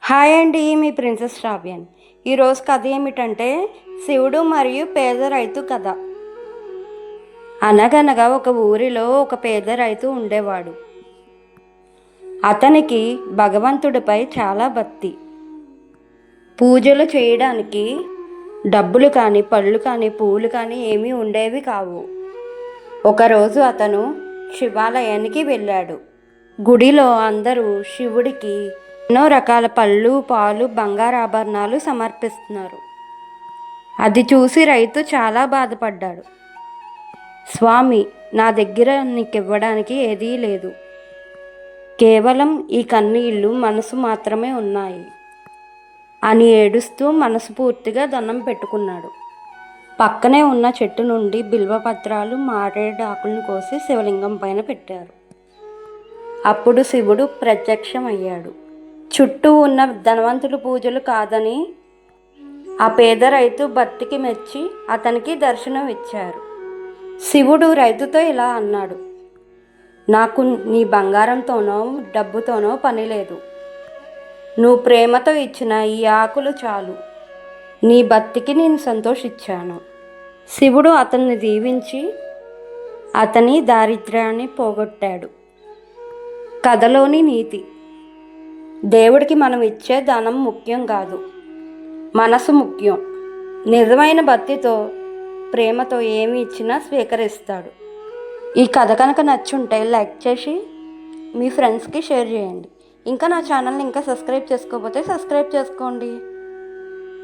Hi అండి, మీ princess శ్రావ్యన్. ఈరోజు కథ ఏమిటంటే శివుడు మరియు పేద రైతు కథ. అనగనగా ఒక ఊరిలో ఒక పేద రైతు ఉండేవాడు. అతనికి భగవంతుడిపై చాలా భక్తి. పూజలు చేయడానికి డబ్బులు కానీ, పళ్ళు కానీ, పూలు కానీ ఏమీ ఉండేవి కావు. ఒకరోజు అతను శివాలయానికి వెళ్ళాడు. గుడిలో అందరూ శివుడికి ఎన్నో రకాల పళ్ళు, పాలు, బంగారు ఆభరణాలు సమర్పిస్తున్నారు. అది చూసి రైతు చాలా బాధపడ్డాడు. స్వామి, నా దగ్గర నీకివ్వడానికి ఏదీ లేదు. కేవలం ఈ కన్నీళ్ళు, మనసు మాత్రమే ఉన్నాయి అని ఏడుస్తూ మనస్ఫూర్తిగా దండం పెట్టుకున్నాడు. పక్కనే ఉన్న చెట్టు నుండి బిల్వపత్రాలు, మారేడు ఆకులను కోసి శివలింగం పైన పెట్టారు. అప్పుడు శివుడు ప్రత్యక్షమయ్యాడు. చుట్టూ ఉన్న ధనవంతులు పూజలు కాదని ఆ పేద రైతు భక్తికి మెచ్చి అతనికి దర్శనం ఇచ్చారు. శివుడు రైతుతో ఇలా అన్నాడు, నాకు నీ బంగారంతోనో డబ్బుతోనో పని లేదు. నువ్వు ప్రేమతో ఇచ్చిన ఈ ఆకులు చాలు. నీ భక్తికి నేను సంతోషించాను. శివుడు అతన్ని దీవించి అతని దారిద్ర్యాన్ని పోగొట్టాడు. కథలోని నీతి: దేవుడికి మనం ఇచ్చే ధనం ముఖ్యం కాదు, మనసు ముఖ్యం. నిజమైన భక్తితో, ప్రేమతో ఏమి ఇచ్చినా స్వీకరిస్తాడు. ఈ కథ కనుక నచ్చుంటే లైక్ చేసి మీ ఫ్రెండ్స్కి షేర్ చేయండి. ఇంకా నా ఛానల్ని ఇంకా సబ్స్క్రైబ్ చేసుకోకపోతే సబ్స్క్రైబ్ చేసుకోండి.